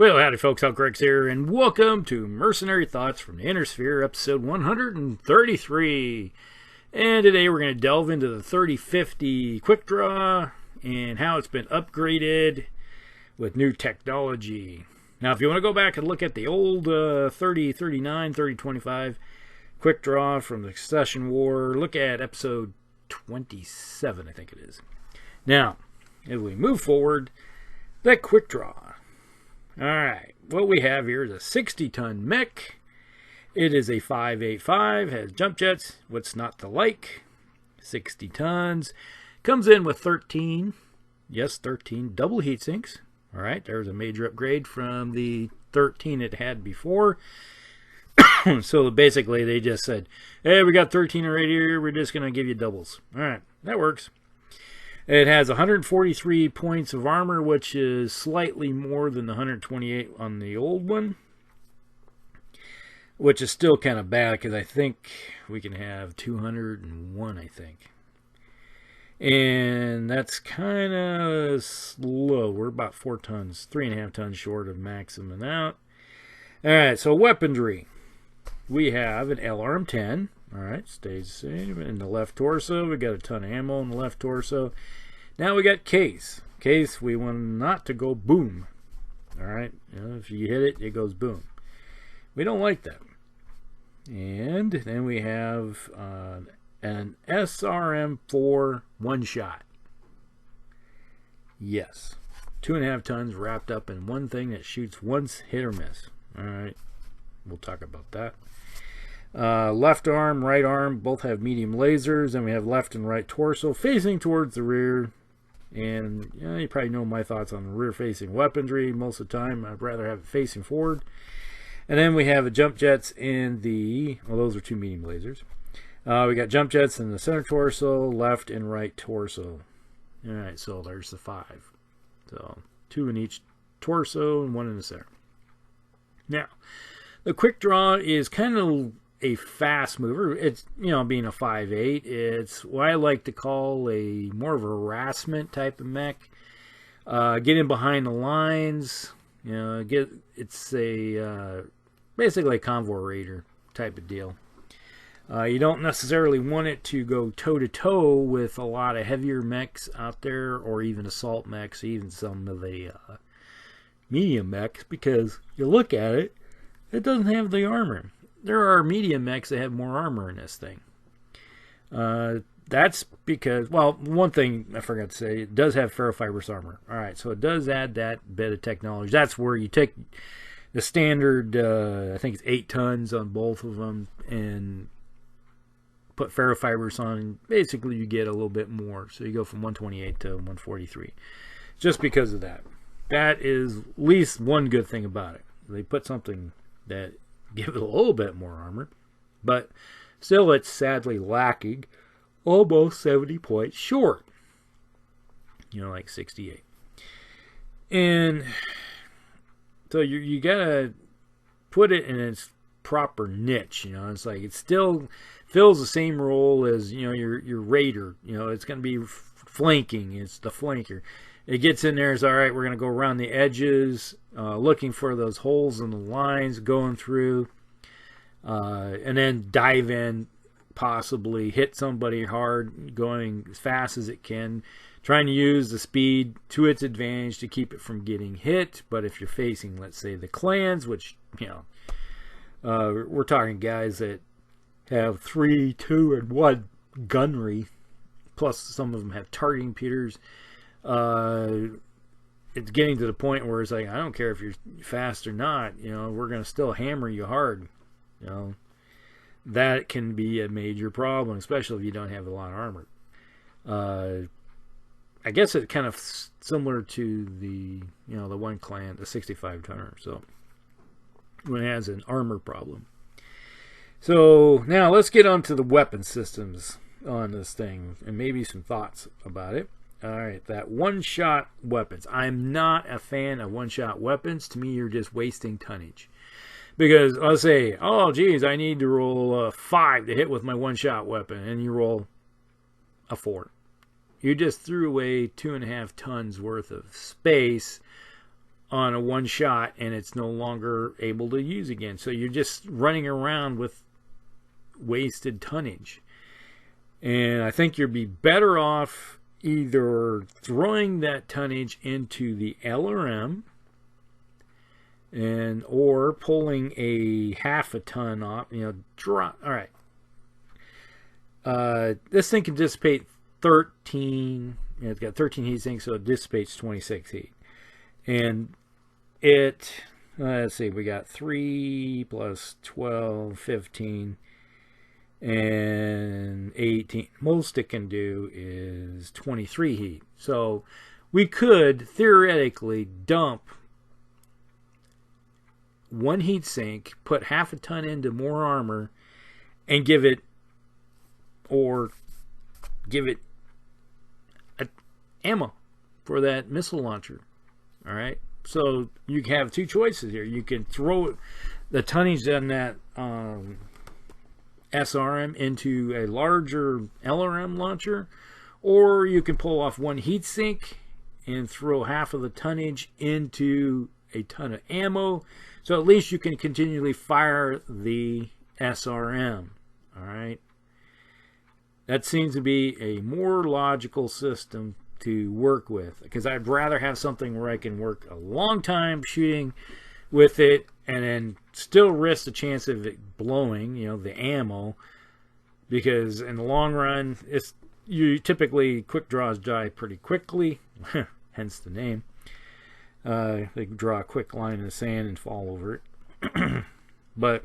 Well, howdy folks, Al Greg's here, and welcome to Mercenary Thoughts from the Inner Sphere, episode 133. And today we're going to delve into the 3050 Quickdraw and how it's been upgraded with new technology. Now, if you want to go back and look at the old 3039, 3025 Quickdraw from the Succession War, look at episode 27, I think it is. Now, as we move forward, that Quickdraw. Alright, what we have here is a 60-ton mech. It is a 585, has jump jets, what's not to like. 60 tons. Comes in with 13, yes, 13 double heat sinks. Alright, there's a major upgrade from the 13 it had before. So basically they just said, hey, we got 13 right here, we're just going to give you doubles. Alright, that works. It has 143 points of armor, which is slightly more than the 128 on the old one. Which is still kind of bad, because I think we can have 201, I think. And that's kind of slow. We're about 4 tons, 3.5 tons short of maximum out. Alright, so weaponry. We have an LRM-10. Alright, stays the same. In the left torso, we got a ton of ammo in the left torso. Now we got case. Case, we want not to go boom. Alright, if you hit it, it goes boom. We don't like that. And then we have an SRM-4 one-shot. Yes. 2.5 tons wrapped up in one thing that shoots once, hit or miss. Alright, we'll talk about that. Left arm, right arm, both have medium lasers, and we have left and right torso facing towards the rear. And you probably know my thoughts on rear facing weaponry. Most of the time I'd rather have it facing forward. And then we have the jump jets in the, well, those are 2 medium lasers. We got jump jets in the center torso, left and right torso. Alright, so there's the 5. So 2 in each torso and 1 in the center. Now, the Quickdraw is kind of a fast mover. It's, being a 5.8, it's what I like to call a more of a harassment type of mech. Get in behind the lines, it's a basically a convoy raider type of deal. You don't necessarily want it to go toe-to-toe with a lot of heavier mechs out there, or even assault mechs, even some of the medium mechs, because you look at it, it doesn't have the armor. There are medium mechs that have more armor in this thing. That's because, well, one thing I forgot to say, it does have ferrofibrous armor. Alright, so it does add that bit of technology. That's where you take the standard, I think it's 8 tons on both of them, and put ferrofibrous on, and basically you get a little bit more. So you go from 128 to 143. Just because of that. That is at least one good thing about it. They put something that give it a little bit more armor, but still it's sadly lacking, almost 70 points short, like 68. And so you gotta put it in its proper niche. It's like it still fills the same role as your raider. It's gonna be flanking. It's the flanker. It gets in there, it's all right, we're going to go around the edges, looking for those holes in the lines, going through, and then dive in, possibly hit somebody hard, going as fast as it can, trying to use the speed to its advantage to keep it from getting hit. But if you're facing, let's say, the clans, which, we're talking guys that have 3, 2, and 1 gunnery, plus some of them have targeting computers. It's getting to the point where it's like, I don't care if you're fast or not, we're going to still hammer you hard. That can be a major problem, especially if you don't have a lot of armor. I guess it's kind of similar to the, the one clan, the 65 tonner. So when it has an armor problem. So now let's get on to the weapon systems on this thing and maybe some thoughts about it. Alright, that one-shot weapons. I'm not a fan of one-shot weapons. To me, you're just wasting tonnage. Because, let's say, oh, geez, I need to roll a 5 to hit with my one-shot weapon. And you roll a 4. You just threw away 2.5 tons worth of space on a one shot, and it's no longer able to use again. So you're just running around with wasted tonnage. And I think you'd be better off either throwing that tonnage into the LRM or pulling a half a ton off, drop. All right. This thing can dissipate 13. It's got 13 heat sinks, so it dissipates 26 heat. And let's see, we got 3 plus 12, 15, and 18. Most it can do is 23 heat. So we could theoretically dump one heat sink, put half a ton into more armor, and give it ammo for that missile launcher. All right, so you have two choices here. You can throw the tonnage on that SRM into a larger LRM launcher, or you can pull off one heat sink and throw half of the tonnage into a ton of ammo, so at least you can continually fire the SRM. All right, that seems to be a more logical system to work with, because I'd rather have something where I can work a long time shooting with it and then still risk the chance of it blowing, the ammo, because in the long run, you typically quick draws die pretty quickly, hence the name. They can draw a quick line in the sand and fall over it. But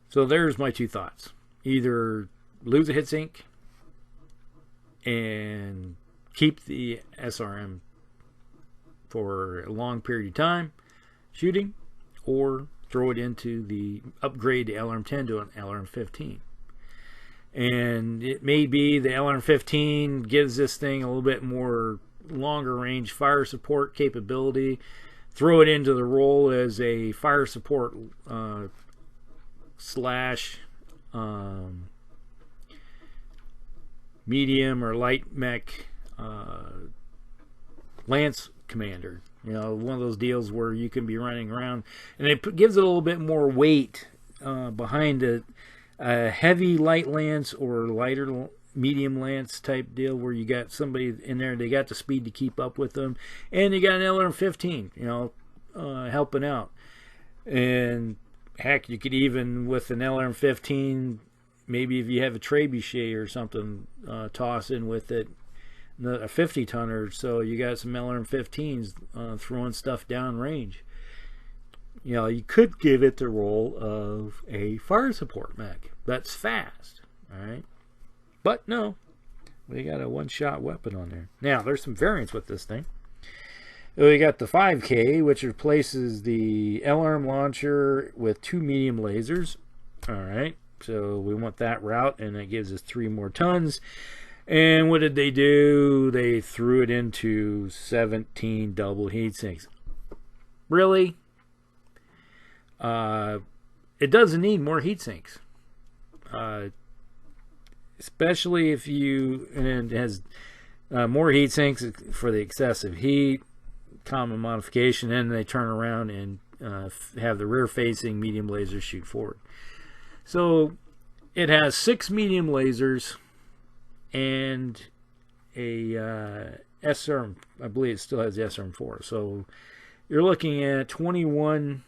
so there's my two thoughts: either lose a hit sink and keep the SRM for a long period of time shooting, or throw it into upgrade the LRM-10 to an LRM-15. And it may be the LRM-15 gives this thing a little bit more longer range fire support capability. Throw it into the role as a fire support slash medium or light mech lance commander. One of those deals where you can be running around, and it gives it a little bit more weight behind a heavy light lance or lighter medium lance type deal, where you got somebody in there, they got the speed to keep up with them, and you got an LRM-15 helping out. And heck, you could even, with an LRM-15, maybe if you have a trebuchet or something, toss in with it a 50 tonner, so you got some LRM-15s throwing stuff down range. You could give it the role of a fire support mech that's fast. All right, but no, we got a one-shot weapon on there. Now there's some variants with this thing. We got the 5K, which replaces the LRM launcher with 2 medium lasers. All right, so we want that route, and it gives us 3 more tons. And what did they do? They threw it into 17 double heat sinks. Really? It doesn't need more heat sinks. Especially if and it has more heat sinks for the excessive heat, common modification, and they turn around and have the rear facing medium lasers shoot forward. So it has 6 medium lasers and a SRM. I believe it still has the SRM-4. So you're looking at 21,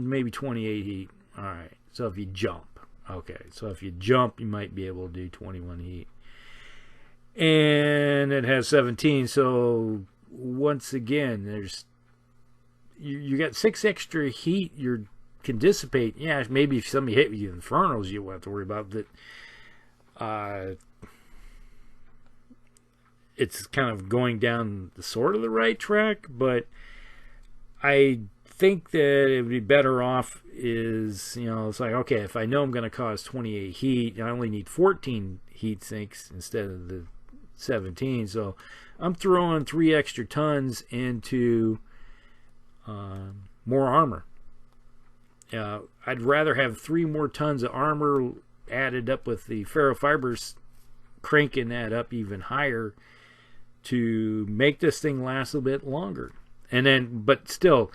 maybe 28 heat. All right. So if you jump, you might be able to do 21 heat. And it has 17. So once again, you got 6 extra heat you can dissipate. Yeah, maybe if somebody hit you with infernos, you won't have to worry about that. It's kind of going down the sort of the right track, but I think that it would be better off is, it's like, okay, if I know I'm going to cause 28 heat, I only need 14 heat sinks instead of the 17. So I'm throwing 3 extra tons into more armor. I'd rather have 3 more tons of armor added up with the ferrofibers, cranking that up even higher to make this thing last a little bit longer. And then, but still,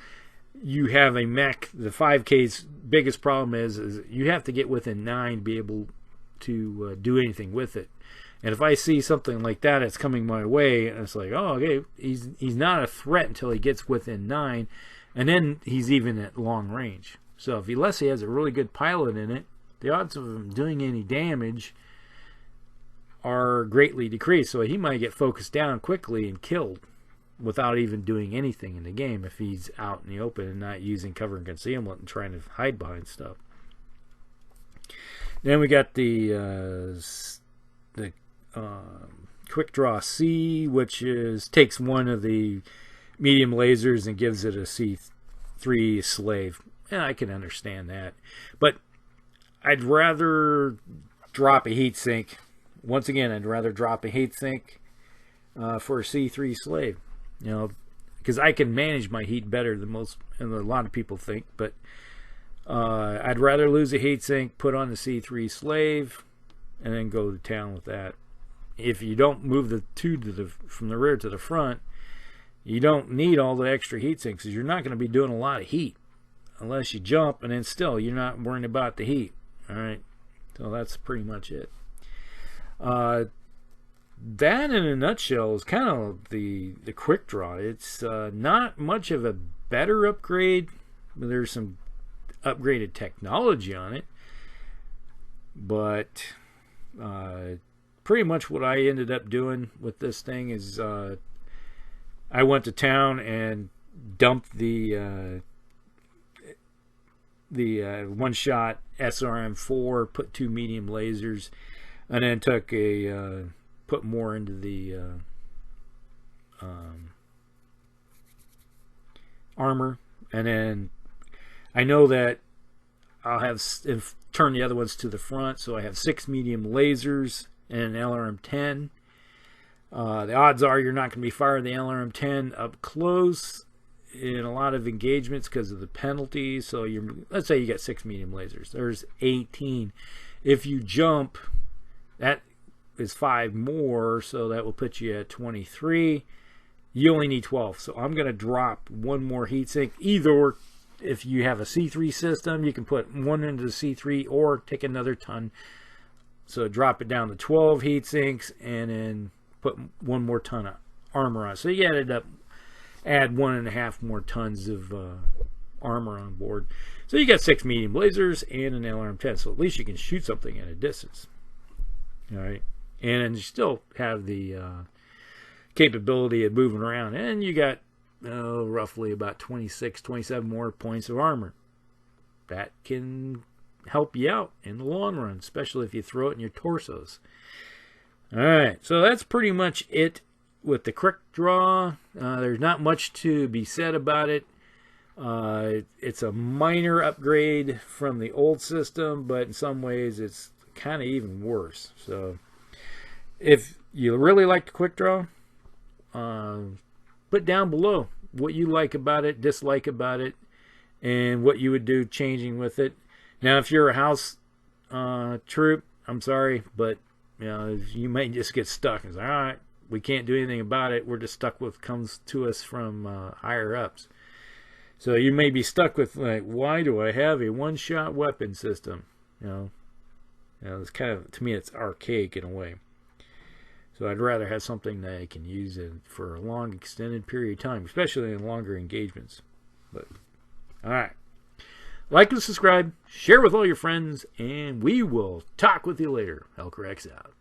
you have a mech. The 5K's biggest problem is you have to get within 9 to be able to do anything with it. And if I see something like that that's coming my way, and it's like, oh, okay, he's not a threat until he gets within 9, and then he's even at long range. So if unless he has a really good pilot in it, the odds of him doing any damage are greatly decreased. So he might get focused down quickly and killed without even doing anything in the game if he's out in the open and not using cover and concealment and trying to hide behind stuff. Then we got the Quickdraw C, which takes one of the medium lasers and gives it a C3 slave. And I can understand that, but I'd rather drop a heatsink. Once again, I'd rather drop a heatsink for a C3 slave, you know, because I can manage my heat better than most, and a lot of people think. But I'd rather lose a heatsink, put on the C3 slave, and then go to town with that. If you don't move the two from the rear to the front, you don't need all the extra heatsinks, because you're not going to be doing a lot of heat unless you jump, and then still you're not worrying about the heat. All right, so that's pretty much it. That in a nutshell is kind of the Quickdraw. It's not much of a better upgrade, but there's some upgraded technology on it. But pretty much what I ended up doing with this thing is I went to town and dumped the one-shot SRM4, put 2 medium lasers, and then took put more into the armor. And then I know that I'll have turn the other ones to the front, so I have 6 medium lasers and an LRM-10. The odds are you're not going to be firing the LRM-10 up close in a lot of engagements because of the penalties. So let's say you got 6 medium lasers. There's 18. If you jump, that is 5 more, so that will put you at 23. You only need 12. So I'm going to drop 1 more heatsink. Either if you have a C3 system, you can put 1 into the C3 or take another ton. So drop it down to 12 heatsinks and then put 1 more ton of armor on. So you add 1.5 more tons of armor on board. So you got 6 medium lasers and an LRM-10. So at least you can shoot something at a distance. All right, and you still have the capability of moving around, and you got roughly about 26, 27 more points of armor. That can help you out in the long run, especially if you throw it in your torsos. All right, so that's pretty much it with the Quickdraw. There's not much to be said about it. It's a minor upgrade from the old system, but in some ways it's kind of even worse. So if you really like the Quickdraw, put down below what you like about it, dislike about it, and what you would do changing with it. Now if you're a house troop, I'm sorry, but you might just get stuck and say, all right, we can't do anything about it, we're just stuck with what comes to us from higher ups. So you may be stuck with, like, why do I have a one-shot weapon system? It's kind of, to me, it's archaic in a way. So I'd rather have something that I can use for a long, extended period of time, especially in longer engagements. But, all right. Like and subscribe, share with all your friends, and we will talk with you later. Helcrex out.